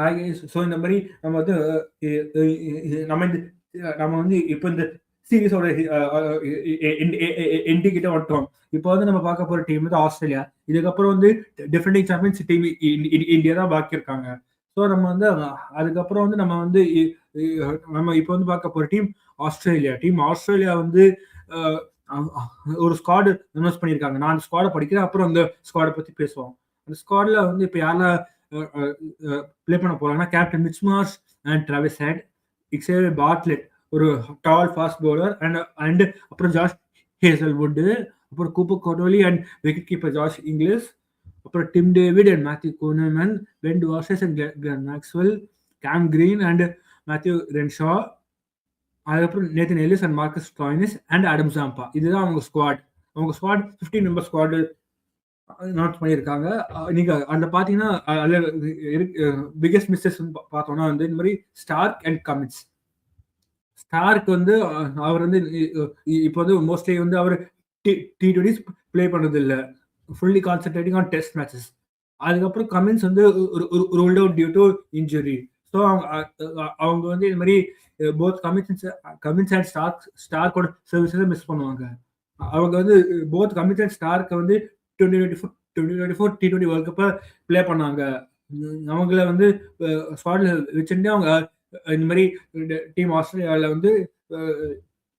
Hi guys. So இந்த மாதிரி நம்ம வந்து நம்ம இந்த நம்ம வந்து இப்போ இந்த சீரிஸோட எண்டு கிட்ட வந்துட்டோம். இப்போ வந்து நம்ம பார்க்க போற டீம் வந்து ஆஸ்திரேலியா. இதுக்கப்புறம் வந்து டிஃபெண்டிங் சாம்பியன்ஸ் டீம் இந்தியா தான் பாக்கி இருக்காங்க. ஸோ நம்ம வந்து அதுக்கப்புறம் வந்து நம்ம வந்து நம்ம இப்போ வந்து பார்க்க போற டீம் ஆஸ்திரேலியா வந்து ஒரு ஸ்குவாடு அனௌன்ஸ் பண்ணியிருக்காங்க. நான் அந்த ஸ்குவாடை படிக்கிறேன், அப்புறம் அந்த ஸ்குவாடை பத்தி பேசுவோம். அந்த ஸ்குவாட்ல வந்து இப்போ யாரெல்லாம் ப்ளே பண்ண போறாங்கன்னா, captain Mitch Marsh and Travis Head, Xavier Bartlett ஒரு டால் ஃபாஸ்ட் பவுலர் அண்ட் அப்புறம் ஜாஷ் ஹேசல்வுட், அப்புறம் Cooper Connolly and wicket keeper Josh Inglis, அப்புறம் Tim David and Matthew Kuhnemann, Ben வாஷஸ் and Glenn Maxwell, Cam Green and Matthew Renshaw, அதுக்கப்புறம் Nathan Ellis and Marcus Stoinis and Adam Zampa. இதுதான் அவங்க squad. 15 member squad note பண்ணியிருக்காங்க. நீங்க அந்த பாத்தீங்கன்னா biggest mistakes பார்த்தோம்னா வந்து இந்த மாதிரி ஸ்டார்க் அண்ட் கமின்ஸ். ஸ்டார்க் வந்து அவர் வந்து இப்போ வந்து மோஸ்ட்லி வந்து அவர் T20s பிளே பண்றது இல்லை, fully concentrating on test matches. அதுக்கப்புறம் கமின்ஸ் வந்து ruled out due to injury. So அவங்க வந்து இந்த மாதிரி போத் கமின்ஸ் அண்ட் ஸ்டார்க்கோட சர்வீஸை மிஸ் பண்ணுவாங்க. அவங்க வந்து போத் கமின்ஸ் அண்ட் ஸ்டார்க்கை வந்து 2024 T20 வேர்ல்ட் கப்பை பிளே பண்ணாங்க. அவங்கள வந்து ஸ்குவாட்ல வச்சுட்டு அவங்க இந்த மாதிரி டீம் ஆஸ்திரேலியாவில் வந்து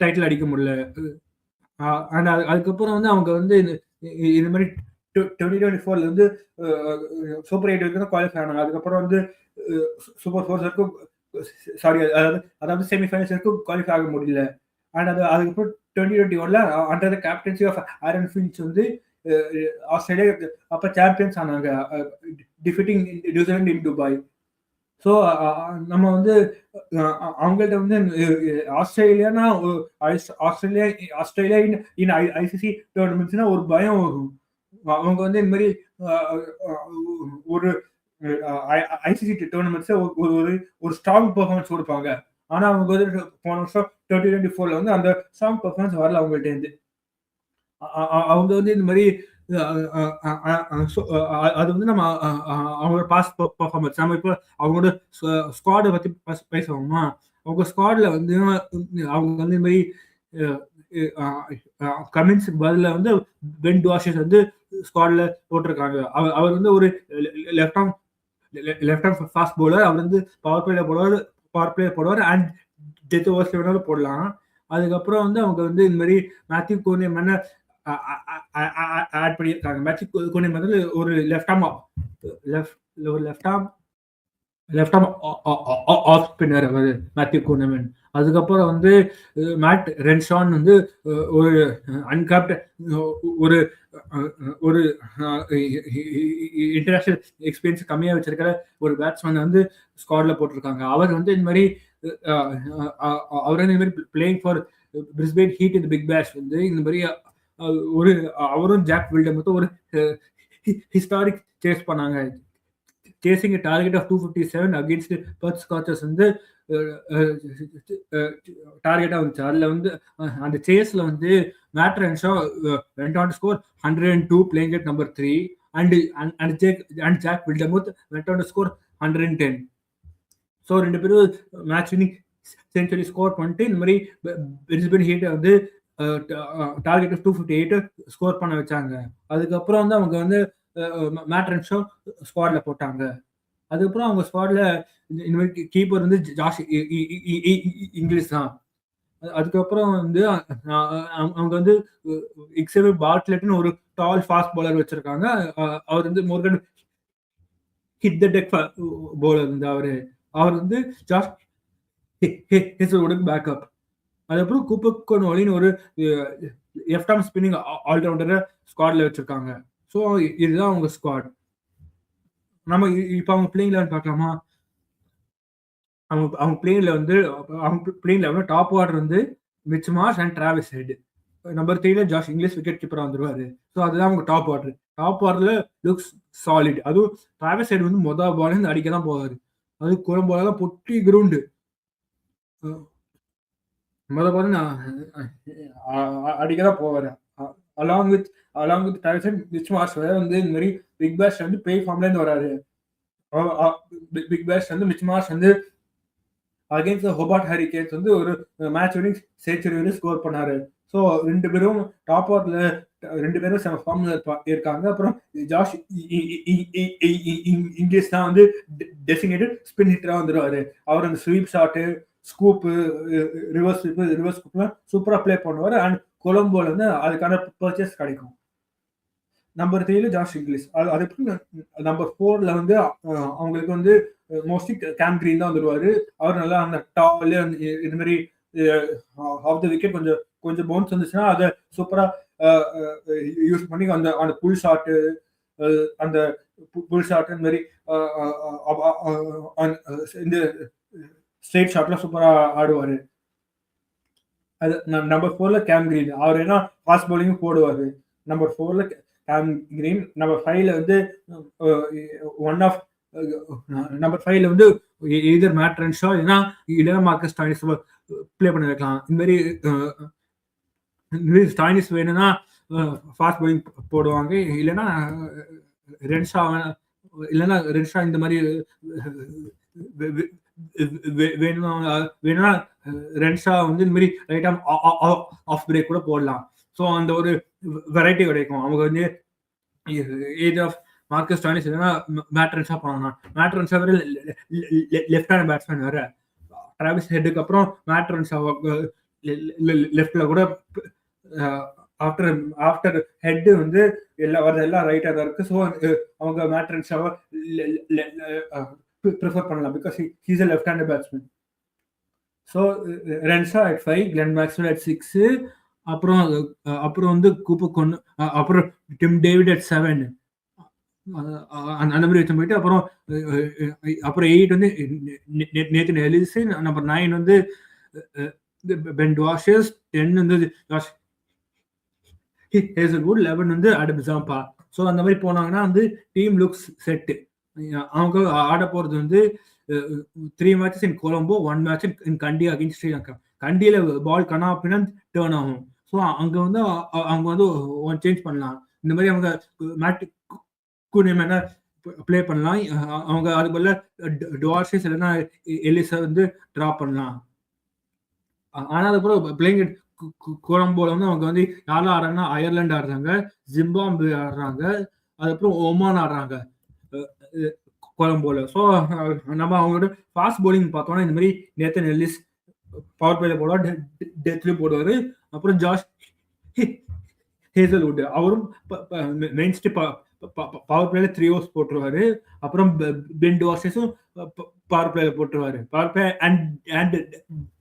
டைட்டில் அடிக்க முடியல. அண்ட் அதுக்கப்புறம் வந்து அவங்க வந்து இந்த மாதிரி 2024 வந்து சூப்பர் 8 வரைக்கும் தான் குவாலிஃபை ஆனாங்க. அதுக்கப்புறம் வந்து சூப்பர் 4 வரைக்கும் அதாவது செமிஃபைனல்ஸ் வரைக்கும் குவாலிஃபை ஆக முடியல. அண்ட் அதுக்கப்புறம் 2021 under the captaincy of Aaron Finch வந்து ஆஸ்திரேலியா அப்போ சாம்பியன்ஸ் ஆனாங்க, defeating New Zealand in Dubai. So நம்ம வந்து அவங்கள்ட்ட வந்து ஆஸ்திரேலியா இன் ஐசிசி டோர்னமெண்ட்ஸ்னா ஒரு பயம் வரும். அவங்க வந்து இந்த மாதிரி ஒரு ஐசிசி டோர்னமெண்ட்ஸ் ஒரு ஸ்ட்ராங் பெர்ஃபார்மன்ஸ் கொடுப்பாங்க. ஆனா அவங்க வந்து போன வருஷம் 2024 வந்து அந்த ஸ்ட்ராங் பெர்ஃபார்மன்ஸ் வரல அவங்கள்ட்ட இருந்து. அவங்க வந்து இந்த மாதிரி அது வந்து நம்ம அவங்களோட பாஸ்ட் பெர்ஃபார்மன்ஸ். நம்ம இப்போ அவங்களோட ஸ்குவாடை பத்தி பேசுவோமா, அவங்க ஸ்குவாட்ல வந்து அவங்க வந்து இந்த மாதிரி கமின்ஸுக்கு பதில வந்து பென் வாஷஸ் வந்து ஸ்குவாட்ல போட்டிருக்காங்க. அவர் வந்து ஒரு லெஃப்ட் ஆர்ம் ஃபாஸ்ட் பவுலர். அவர் வந்து பவர் பிளே போடுவார் அண்ட் டெத் ஓவர்ஸ் வேணாலும் போடலாம். அதுக்கப்புறம் வந்து அவங்க வந்து இந்த மாதிரி மேத்யூ கோனமன் ஆட் பண்ணியிருக்காங்க. மேத்யூ கோனமன் வந்து ஒரு லெஃப்ட் ஆர்ம் ஆஃப் ஸ்பின்னர் அவர் மேத்யூ கோனமன். அதுக்கப்புறம் வந்து மேட் ரென்ஷான் வந்து ஒரு அன்கேப்ட் ஒரு இன்டர்நேஷனல் எக்ஸ்பீரியன்ஸ் கம்மியாக வச்சிருக்கிற ஒரு பேட்ஸ்மேன் வந்து ஸ்குவாட்ல போட்டிருக்காங்க. அவர் வந்து இந்த மாதிரி அவர் வந்து இந்த மாதிரி பிளேயிங் ஃபார் பிரிஸ்பேன் ஹீட் இந்த பிக் பேஷ் வந்து இந்த மாதிரி ஒரு அவரும் ஜாக் வில்டம் வந்து ஒரு ஹிஸ்டாரிக் சேஸ் பண்ணாங்க. Chasing target of 257 against Perth Scorchers வந்து டார்கெட்டா வந்துச்சு. அதுல வந்து அந்த சேஸ்ல வந்து Matt Renshaw went on to score 102 playing at number 3 and Jack Wildermuth went on to score 110. So ரெண்டு பேரும் மேட்ச் வினிங் செஞ்சுரி ஸ்கோர் பண்ணிட்டு இந்த மாதிரி பிரிஸ்பேன் ஹீட் வந்து டார்கெட் 258 ஸ்கோர் பண்ண வச்சாங்க. அதுக்கப்புறம் வந்து அவங்க வந்து மேட் ரென்ஷா ஸ்குவாட்ல போட்டாங்க. அதுக்கப்புறம் அவங்க ஸ்குவாட்ல இந்த மாதிரி கீப்பர் வந்து ஜாஷ் இங்கிலீஷ் தான். அதுக்கப்புறம் வந்து அவங்க வந்து எக்ஸேவியர் பார்ட்லெட்னு ஒரு டால் ஃபாஸ்ட் பவுலர் வச்சிருக்காங்க. அவர் வந்து Morgan hit the tech bowler வந்து அவர் வந்து ஜாஷ் ஹேசல்வுட்க்கு பேக்கப். அதுக்கப்புறம் கூப்பர் கோட்டோலின்னு ஒரு லெஃப்ட் ஆர்ம் ஸ்பின்னிங் ஆல்ரவுண்டரை ஸ்குவாட்ல வச்சிருக்காங்க. ஸோ இதுதான் அவங்க ஸ்குவாட். நம்ம இப்போ அவங்க பிளேயிங் லெவல் பார்க்கலாமா? அவங்க பிளேயிங்ல வந்து டாப் ஆர்டர் வந்து Mitch Marsh and Travis Head. Number 3ல ஜாஷ் இங்கிலீஷ் விக்கெட் கீப்பரா வந்துருவாரு. ஸோ அதுதான் அவங்க டாப் ஆர்டர்ல லுக்ஸ் சாலிட். அதுவும் டிராவிஸ் ஹெட் வந்து மொதல் பால் இருந்து அடிக்க தான் போவாரு. அது குழம்போல பொட்டி கிரவுண்டு மொதல் பால் அடிக்க தான் போவாரு. Along with Travis Head, Mitch Marsh வந்து இந்த மாதிரி பிக் பேஷ் வந்து பிளே ஃபார்ம்ல இருந்து வராரு. பிக் பேஷ் வந்து மிச் மார்ஷ் வந்து அகைன்ஸ்ட் ஹோபார்ட் ஹரிகேன்ஸ் வந்து ஒரு மேட்ச் வினிங் செஞ்சுரி வந்து ஸ்கோர் பண்ணாரு. ஸோ 2 பேரும் டாப் ஆர்டர்ல 2 பேரும் செம ஃபார்ம்ல இருக்காங்க. அப்புறம் ஜாஷ் இங்கிலீஷ் தான் வந்து டெசிக்னேட்டட் ஸ்பின் ஹிட்டரா வந்துருவாரு. அவர் அந்த ஸ்வீப் ஷாட்டு, ஸ்கூப்பு, ரிவர்ஸ் ஸ்கூப்லாம் சூப்பரா ப்ளே பண்ணுவாரு. அண்ட் கொலம்போல வந்து அதுக்கான பர்ச்சேஸ் கிடைக்கும். நம்பர் 3ல ஜாஷ் இங்கிலீஷ். அதுக்கு நம்பர் 4ல வந்து அவங்களுக்கு வந்து மோஸ்ட்லி கேம் கிரீன் தான் வந்துருவாரு. அவர் நல்லா அந்த டாப்ல இது மாதிரி ஆஃப் த விக்கெட் கொஞ்சம் பவுன்ஸ் வந்துச்சுன்னா அதை சூப்பரா யூஸ் பண்ணி அந்த புல் ஷாட்டு, அந்த புல் ஷாட் இந்த மாதிரி இந்த ஸ்ட்ரெயிட் ஷாட்லாம் சூப்பரா ஆடுவாரு. அது நம்பர் 4ல கேம் கிரீன். அவர் என்ன ஃபாஸ்ட் பவுலிங்கும் போடுவாரு. நம்பர் 4ல கேம் கிரீன். நம்பர் 5ல வந்து நம்பர் 5ல வந்து எய்தர் மேட் ரென்ஷா இல்லைன்னா மார்க்கஸ் ஸ்டாய்னிஸ் ப்ளே பண்ண வைக்கலாம். இந்த மாதிரி ஸ்டாய்னிஸ் வேணும்னா ஃபாஸ்ட் பவுலிங் போடுவாங்க. இல்லைன்னா ரென்ஷா இந்த மாதிரி வேணும்னா ரென்ஷா வந்து இந்த மாதிரி ரைட் ஆஃப் பிரேக் கூட போடலாம். ஸோ அந்த ஒரு வெரைட்டி கிடைக்கும். அவங்க வந்து ஏஜ் ஆஃப் மார்க்கஸ் ஸ்டாய்னிஸ் இல்லைன்னா மேட் ரென்ஷா பண்ணலாம். மேட் ரென்ஷா வேற லெஃப்ட் ஹேண்ட் பேட்ஸ்மேன் வேற. டிராவிஸ் ஹெட்டுக்கு அப்புறம் மேட் ரென்ஷா லெஃப்ட்ல கூட ஆஃப்டர் ஹெட் வந்து எல்லாம் ரைட்டா தான் இருக்கு. ஸோ அவங்க மேட் ரென்ஷாவை ப்ரிஃபர் பண்ணலாம் because he's a left hand batsman. So Renshaw at 5, Glenn Maxwell at 6, அப்புறம் வந்து கூப்பர் கொன்னு, அப்புறம் டிம் டேவிட் at 7, அந்த மாதிரி வச்சு போயிட்டு அப்புறம் 8 வந்து நேத்தன் எலிஸ், நம்பர் 9 வந்து பென் வாஷஸ், 10 வந்து ஜாஷ் ஹேசல்வுட், 11 வந்து ஆடம் ஜாம்பா. ஸோ அந்த மாதிரி போனாங்கன்னா வந்து டீம் லுக்ஸ் செட். அவங்க ஆட போறது வந்து 3 matches in Colombo, 1 match in Kandy against Sri Lanka. கண்டியில பால் கனாப்பினா டேர்ன் ஆகும். ஸோ அங்க வந்து அவங்க வந்து ஒன் சேஞ்ச் பண்ணலாம். இந்த மாதிரி அவங்க மேட் குனிமேனா ப்ளே பண்ணலாம். அவங்க அது போல டுவார்ஷஸ் இல்லைன்னா எலிசா வந்து ட்ராப் பண்ணலாம். ஆனா அதுக்கப்புறம் பிளேயிங் கொலம்போல வந்து அவங்க வந்து யாரெல்லாம் ஆடுறாங்கன்னா அயர்லாந்து ஆடுறாங்க, ஜிம்பாப்வே ஆடுறாங்க, அதுக்கப்புறம் ஒமான் ஆடுறாங்க கொலம்போல. ஸோ நம்ம அவங்களோட ஃபாஸ்ட் பவுலிங் பார்த்தோம்னா இந்த மாதிரி நேத்தன் எல்லிஸ் பவர் பிளேல போடுவார், டெத்லயும் போடுவாரு. அப்புறம் ஜாஷ் ஹேசல்வுட் அவரும் மெயின் ஸ்டிப் பவர் பிளேல 3 ஓவர்ஸ் போட்டுருவாரு. அப்புறம் பென் வாஷஸும் பவர் பிளேல போட்டுருவாரு. பவர் பிளே அண்ட்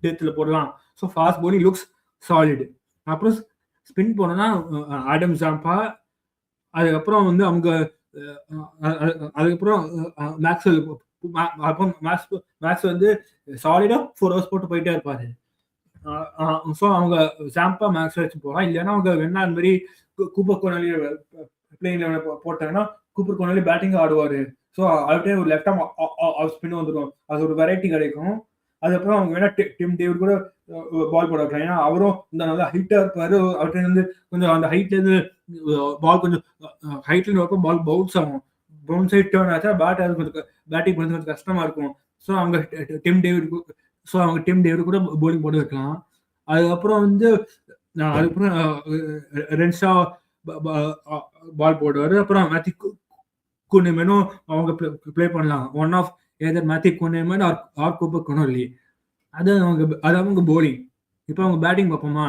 டெத்ல போடலாம். ஸோ ஃபாஸ்ட் பவுலிங் லுக்ஸ் சாலிட். அப்புறம் ஸ்பின் போனோம்னா ஆடம் ஜாம்பா, அதுக்கப்புறம் வந்து அவங்க அதுக்கப்புறம் மேக்ஸ்வெல். மேக்ஸ் வந்து சாலிடா 4 ஹவர்ஸ் போட்டு போயிட்டே இருப்பாரு. ஸோ அவங்க ஜாம்பா மேக்ஸ் வச்சு போகலாம். இல்லைன்னா அவங்க வேணா அந்த மாதிரி கூப்பர் கோனாலி பிளேயிங் போட்டாங்கன்னா கூப்பர் கோனாலி பேட்டிங் ஆடுவாரு. ஸோ அவர்கிட்ட ஒரு லெஃப்ட் ஆஃப் ஸ்பின் வந்துடும். அது ஒரு வெரைட்டி கிடைக்கும். அதுக்கப்புறம் அவங்க வேணா டிம் டேவிட் கூட பால் போட வைக்கலாம். ஏன்னா அவரும் இந்த நல்லா ஹைட்டா இருப்பாரு. அவர்கிட்ட இருந்து கொஞ்சம் அந்த ஹைட்ல இருந்து பால் கொஞ்சம் ஹைட்ல இருந்து பால் பவுன்ஸ் ஆகும். பவுன்ஸ் ஆகி டேர்ன் ஆச்சா பேட்டிங் பண்ணது கொஞ்சம் கஷ்டமா இருக்கும். ஸோ அவங்க டிம் டேவிட் கூட பவுலிங் போட்டு வைக்கலாம். அதுக்கப்புறம் வந்து ரென்ஷா பால் போடுவாரு. அப்புறம் மேத்யூ குனிமேனும் அவங்க ப்ளே பண்ணலாம். One of either Matthew Kuhnemann or Cooper Connolly. அது அவங்க பவுலிங். இப்போ அவங்க பேட்டிங் பார்ப்போமா?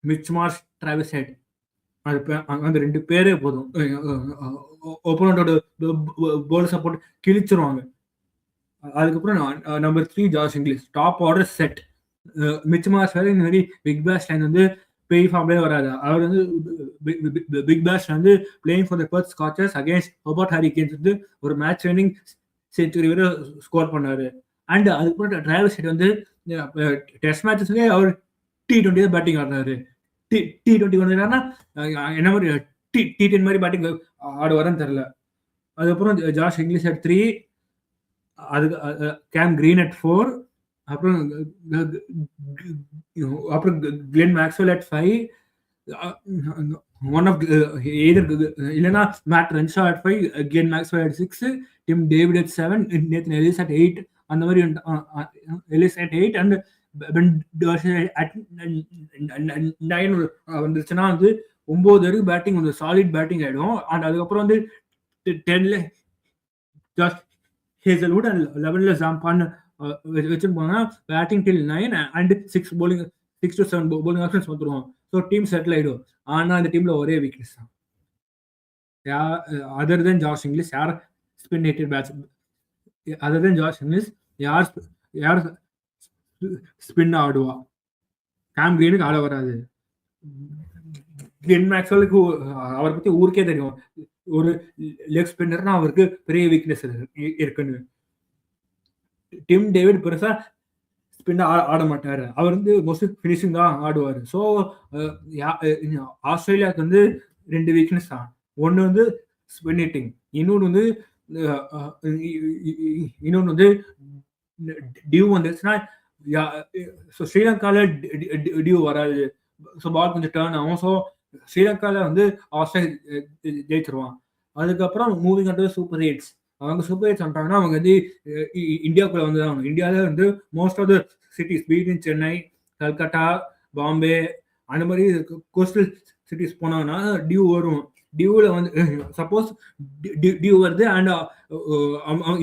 மிச் மார்ஷ், டிராவிஸ் ஹெட், அந்த 2 பேரே போதும். ஒப்போனண்டோட பவுலர் சப்போர்ட் கிழிச்சிருவாங்க. அதுக்கப்புறம் number 3 Josh Inglis. Top order set. Mitch Marsh வேற இந்த மாதிரி பிக் பேஷ் லைன் வந்து பெரிய ஃபார்ம்லேயே வராது. அவர் வந்து பிக் பேஷ் வந்து playing for the Perth Scorchers against Hobart Hurricanes வந்து ஒரு மேட்ச் வின்னிங் செஞ்சுரி வரை ஸ்கோர் பண்ணாரு. அண்ட் அதுக்கப்புறம் டிராவிஸ் ஹெட் வந்து டெஸ்ட் மேட்சஸ்லேயே அவர் T20 தான் பேட்டிங் ஆடினாரு. T20 கொண்டுனா என்ன மாதிரி T10 மாதிரி பேட்டிங் ஆடுவாருன்னு தெரியல. அதுக்கப்புறம் ஜாஷ் இங்கிலீஷ் at 3, அதுக்கு கேம் கிரீன் at 4, அப்புறம் Glenn Maxwell at 5, one of இல்லைன்னா Matt Renshaw at 5, Glenn Maxwell at 6, Tim David at 7, Nathan Ellis at 8, அந்த மாதிரி Ellis at 8 and Ben Dwarshuis at 9 வந்துச்சுன்னா வந்து 9 வரைக்கும் பேட்டிங் வந்து சாலிட் பேட்டிங் ஆயிடும். அண்ட் அதுக்கப்புறம் வந்து 10ல ஜாஷ் ஹேசல்வுட் அண்ட் 11ல ஜாம்பான் வச்சுட்டு போனா batting till 9 and 6 to 7 bowling options வந்துடும். ஸோ டீம் செட்டில் ஆயிடும். ஆனா அந்த டீம்ல ஒரே வீக்னஸ் தான், அதர் தென் ஜாஷ் இங்கிலீஷ் யார் ஸ்பின் ஹிட்டட் பேட்ஸ், அதர் தென் ஜாஷ் இங்கிலீஷ் யார் ஸ்பின் ஆடுவா? கேம் கிரீனுக்கு ஆட வராது. கிளென் மேக்ஸ்வெலுக்கு அவரை பத்தி ஊருக்கே தெரியும், ஒரு லெக் ஸ்பின்னர்னா அவருக்கு பெரிய வீக்னஸ் இருக்குன்னு. டிம் டேவிட் பெருசா ஸ்பின் ஆட மாட்டாரு, அவர் வந்து மோஸ்ட்லி ஃபினிஷிங் தான் ஆடுவார். ஸோ ஆஸ்திரேலியாவுக்கு வந்து 2 வீக்னஸ் தான். ஒன்று வந்து ஸ்பின் ஹிட்டிங், இன்னொன்று வந்து டியூ வந்துச்சுன்னா ஸ்ரீலங்கால டியூ வராது. ஸோ பால் கொஞ்சம் டேர்ன் ஆகும். ஸோ ஸ்ரீலங்கால வந்து ஆஸ்திரேலியா ஜெயிச்சிருவான். அதுக்கப்புறம் moving on to super eights. அவங்க சூப்பர் எயிட்ஸ் வந்துட்டாங்கன்னா அவங்க வந்து இந்தியாவுக்குள்ள வந்து தான். இந்தியாவில் வந்து most of the cities between Chennai, Calcutta, Bombay அந்த மாதிரி கோஸ்டல் சிட்டிஸ் போனாங்கன்னா டியூ வரும். டியூவில் வந்து சப்போஸ் டியூ வருது அண்ட்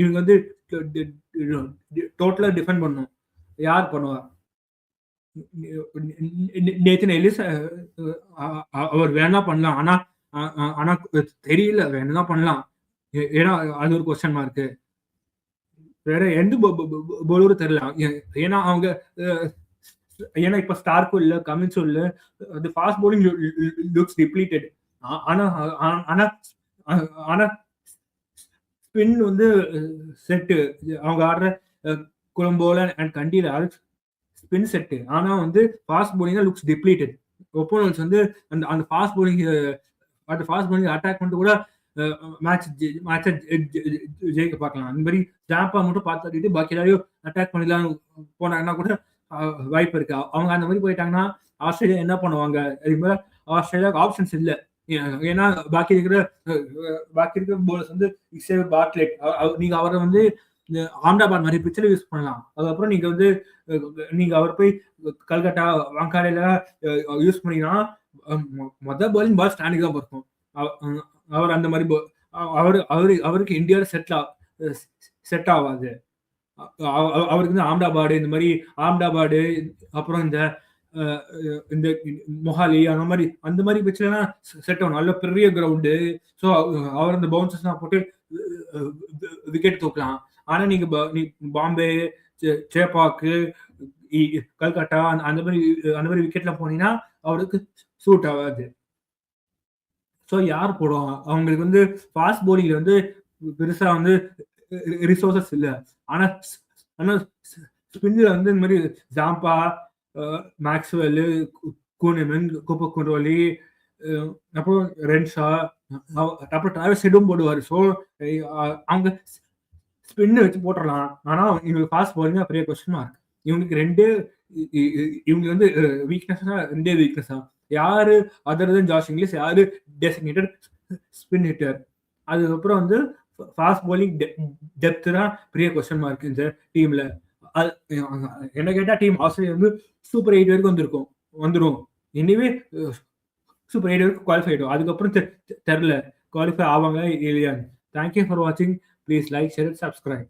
இவங்க வந்து டோட்டலாக டிஃபெண்ட் பண்ணணும். யார் பண்ணுவா? நேத்தன் எலிஸ் அவர் வேணா பண்ணலாம், ஆனா தெரியல வேணா பண்ணலாம். ஏன்னா அது ஒரு கொஸ்டின் மார்க்கு. வேற எந்த பவுலரும் தெரியல. ஏன்னா அவங்க ஏன்னா இப்ப ஸ்டார்க்கும் இல்ல, கமின்ஸும் இல்ல. the fast bowling looks depleted. ஆனா ஸ்பின் வந்து செட்டு அவங்க ஆடுற கொலம்போல அண்ட் கண்டியில ஸ்பின் செட்டு. ஆனா வந்து ஃபாஸ்ட் bowling லுக்ஸ் டிப்ளீட்டட். ஒப்போனன்ட்ஸ் வந்து அந்த ஃபாஸ்ட் bowling அட்டாக் பண்ணிட்டு கூட மேட்சை ஜெயிக்க பார்க்கலாம். அந்த மாதிரி ஜாம்பா மட்டும் பார்த்துட்டு பாக்கி எல்லாரையும் அட்டாக் பண்ணிடலாம் போனாங்கன்னா கூட வாய்ப்பு இருக்கு. அவங்க அந்த மாதிரி போயிட்டாங்கன்னா ஆஸ்திரேலியா என்ன பண்ணுவாங்க? அதுக்கு மேல ஆஸ்திரேலியாவுக்கு ஆப்ஷன்ஸ் இல்லை. ஏன்னா பாக்கி இருக்கிற போலர்ஸ் வந்து பார்ட்லெட், நீங்க அவரை வந்து அகமதாபாத் மாதிரி பிச்சில் யூஸ் பண்ணலாம். அதுக்கப்புறம் நீங்க அவர் போய் கல்கட்டா, வாங்காடையில யூஸ் பண்ணீங்கன்னா மொதல் பாலிங் பால் ஸ்டாண்டிங் தான் இருக்கும். அவர் அந்த மாதிரி அவருக்கு இந்தியாவில் செட் ஆகாது. அவருக்கு வந்து அகமதாபாடு, இந்த மாதிரி அகமதாபாடு, அப்புறம் இந்த மொஹாலி அந்த மாதிரி பிச்சுலாம் செட் ஆகணும். நல்ல பெரிய கிரவுண்டு. ஸோ அவர் அந்த பவுன்சஸ் போட்டு விக்கெட் தூக்கலாம். ஆனா நீங்க பாம்பே, சேப்பாக்கு, கல்கட்டா அந்த மாதிரி விக்கெட்ல போனீங்கன்னா அவருக்கு சூட் ஆகாது. ஸோ யார் போடுவாங்க? அவங்களுக்கு வந்து ஃபாஸ்ட் பவுலிங்ல வந்து பெருசா வந்து ரிசோர்சஸ் இல்லை. ஆனா ஸ்பின்ல வந்து இந்த மாதிரி ஜாம்பா, மேக்ஸ்வெல், கூனிமன், குப்பக்குரோலி, அப்புறம் ரென்ஷா, அப்புறம் டிராவிஸ் ஹெட்டும் போடுவார். ஸோ அவங்க ஸ்பின்னு வச்சு போட்டுடலாம். ஆனா இவங்களுக்கு ஃபாஸ்ட் பவுலிங் பெரிய கொஸ்டின் மார்க். இவங்க வந்து வீக்னஸ்னா 2 வீக்னஸ் தான். யாரு அதர் தென் ஜாஷ் இங்கிலீஷ், யாரு டெசிக்னேட்டட் ஸ்பின் ஹிட்டர். அதுக்கப்புறம் வந்து ஃபாஸ்ட் பவுலிங் டெப்த் தான் பெரிய கொஸ்டின் மார்க் இந்த டீம்ல. என்ன கேட்டா டீம் ஆஸ்திரேலியா வந்து சூப்பர் 8 வரைக்கும் வந்துடும். இனிமே சூப்பர் 8 வரைக்கும் குவாலிஃபை ஆயிடும். அதுக்கப்புறம் தெரியல குவாலிஃபை ஆவாங்க இல்லையான்னு. தேங்க்யூ ஃபார் வாட்சிங். Please like, share, subscribe.